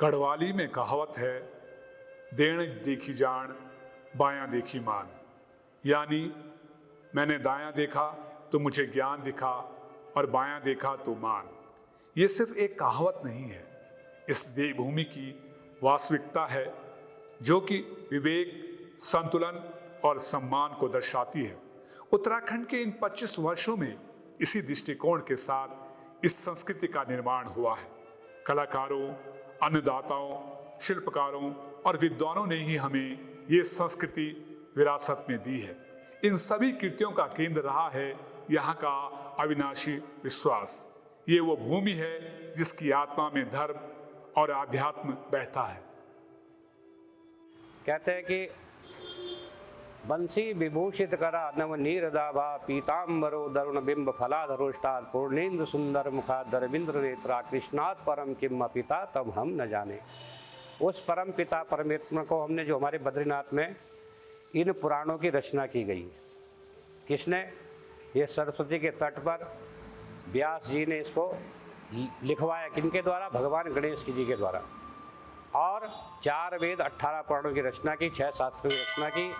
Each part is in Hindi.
गढ़वाली में कहावत है, देण देखी जान बायां देखी मान। यानी मैंने दायां देखा तो मुझे ज्ञान दिखा और बायां देखा तो मान। ये सिर्फ एक कहावत नहीं है, इस देवभूमि की वास्तविकता है जो कि विवेक, संतुलन और सम्मान को दर्शाती है। उत्तराखंड के इन 25 वर्षों में इसी दृष्टिकोण के साथ इस संस्कृति का निर्माण हुआ है। कलाकारों, अन्नदाताओं, शिल्पकारों और विद्वानों ने ही हमें ये संस्कृति विरासत में दी है। इन सभी कृतियों का केंद्र रहा है यहाँ का अविनाशी विश्वास। ये वो भूमि है जिसकी आत्मा में धर्म और आध्यात्म बहता है। कहते हैं कि बंसी विभूषित करा नव नीरदाभा पीताम्बरो दरुण बिंब फलाधरोष्टात् पूर्णेन्दु सुंदर मुखादर बिंद्र नेत्रा कृष्णात् परम किम पिता तब हम न जाने। उस परम पिता परमात्मा को हमने, जो हमारे बद्रीनाथ में इन पुराणों की रचना की गई, किसने? ये सरस्वती के तट पर व्यास जी ने इसको लिखवाया। किनके द्वारा? भगवान गणेश जी के द्वारा। और 4 वेद 18 पुराणों की रचना की, 6 शास्त्रों की रचना की।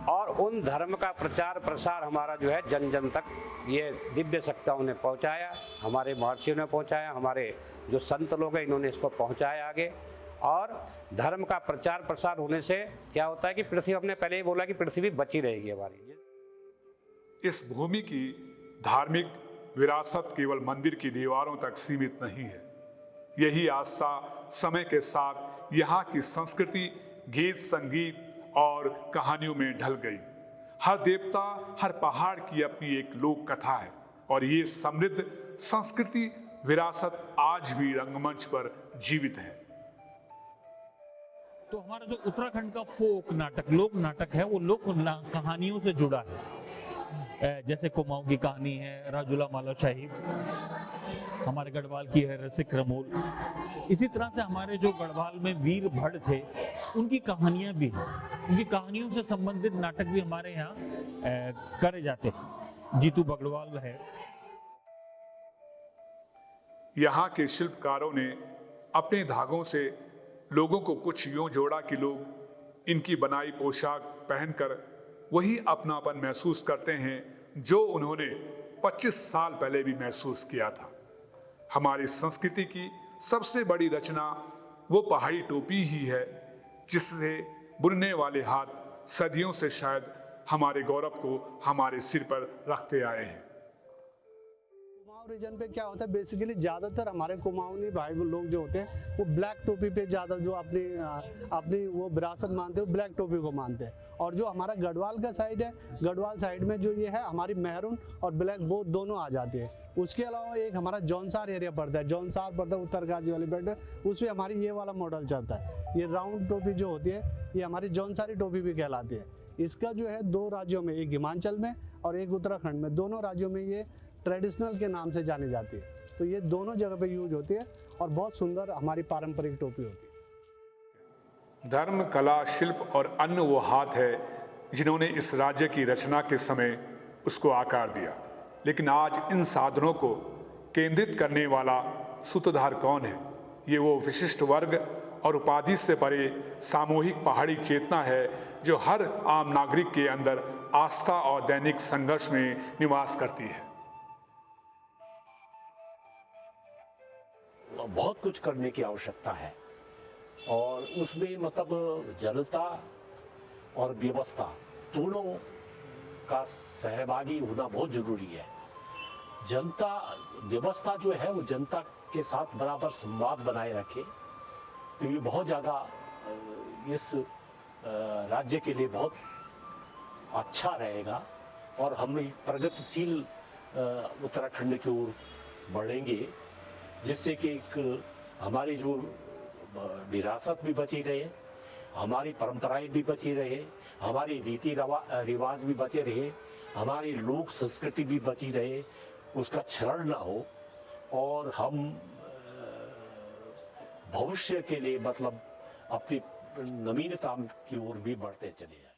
और उन धर्म का प्रचार प्रसार हमारा जो है जन जन तक ये दिव्य सत्ताओं ने पहुंचाया, हमारे महर्षियों ने पहुंचाया, हमारे जो संत लोग हैं इन्होंने इसको पहुंचाया आगे। और धर्म का प्रचार प्रसार होने से क्या होता है कि पृथ्वी, हमने पहले ही बोला कि पृथ्वी बची रहेगी हमारी। इस भूमि की धार्मिक विरासत केवल मंदिर की दीवारों तक सीमित नहीं है। यही आस्था समय के साथ यहाँ की संस्कृति, गीत, संगीत और कहानियों में ढल गई। हर देवता, हर पहाड़ की अपनी एक लोक कथा है और ये समृद्ध संस्कृति विरासत आज भी रंगमंच पर जीवित है। तो हमारा जो उत्तराखंड का फोक नाटक, लोक नाटक है, वो लोक कहानियों से जुड़ा है। जैसे कुमाऊं की कहानी है, राजूला माला शाही, हमारे गढ़वाल की है रसिक रमोल। इसी तरह से हमारे जो गढ़वाल में वीर भट्ट थे, उनकी कहानियां भी हैं। उनकी कहानियों से संबंधित नाटक भी हमारे यहाँ करे जाते हैं। जीतू बगड़वाल है। यहाँ के शिल्पकारों ने अपने धागों से लोगों को कुछ यूं जोड़ा कि लोग इनकी बनाई पोशाक पहनकर वही अपनापन महसूस करते हैं जो उन्होंने 25 साल पहले भी महसूस किया था। हमारी संस्कृति की सबसे बड़ी रचना वो पहाड़ी टोपी ही है जिससे बुनने वाले हाथ सदियों से शायद हमारे गौरव को हमारे सिर पर रखते आए हैं। कुमाऊं रीजन पे क्या होता है, बेसिकली ज़्यादातर हमारे कुमाऊनी भाई लोग जो होते हैं वो ब्लैक टोपी पे ज़्यादा जो अपनी वो विरासत मानते हैं, ब्लैक टोपी को मानते हैं। और जो हमारा गढ़वाल का साइड है, गढ़वाल साइड में जो ये है हमारी मैरून और ब्लैक वो दोनों आ जाते हैं। उसके अलावा एक हमारा जौनसार एरिया पड़ता है, जौनसार पड़ता है उत्तरकाशी वाली बेल्ट, उसमें हमारी ये वाला मॉडल चलता है। ये राउंड टोपी जो होती है ये हमारी जौनसारी टोपी भी कहलाती है। इसका जो है 2 राज्यों में, एक हिमाचल में और एक उत्तराखंड में, दोनों राज्यों में ये ट्रेडिशनल के नाम से जानी जाती है। तो ये दोनों जगह पे यूज होती है और बहुत सुंदर हमारी पारंपरिक टोपी होती है। धर्म, कला, शिल्प और अन्य वो हाथ है जिन्होंने इस राज्य की रचना के समय उसको आकार दिया। लेकिन आज इन साधनों को केंद्रित करने वाला सूत्रधार कौन है? ये वो विशिष्ट वर्ग और उपाधि से परे सामूहिक पहाड़ी चेतना है जो हर आम नागरिक के अंदर आस्था और दैनिक संघर्ष में निवास करती है। बहुत कुछ करने की आवश्यकता है और उसमें मतलब जनता और व्यवस्था दोनों का सहभागी होना बहुत जरूरी है। जनता, व्यवस्था जो है वो जनता के साथ बराबर संवाद बनाए रखे तो ये बहुत ज़्यादा इस राज्य के लिए बहुत अच्छा रहेगा और हम एक प्रगतिशील उत्तराखंड की ओर बढ़ेंगे, जिससे कि एक हमारी जो विरासत भी बची रहे, हमारी परंपराएं भी बची रहे, हमारी रीति रिवाज भी बचे रहे, हमारी लोक संस्कृति भी बची रहे, उसका क्षरण ना हो और हम भविष्य के लिए मतलब अपनी नवीनता की ओर भी बढ़ते चले जाएं।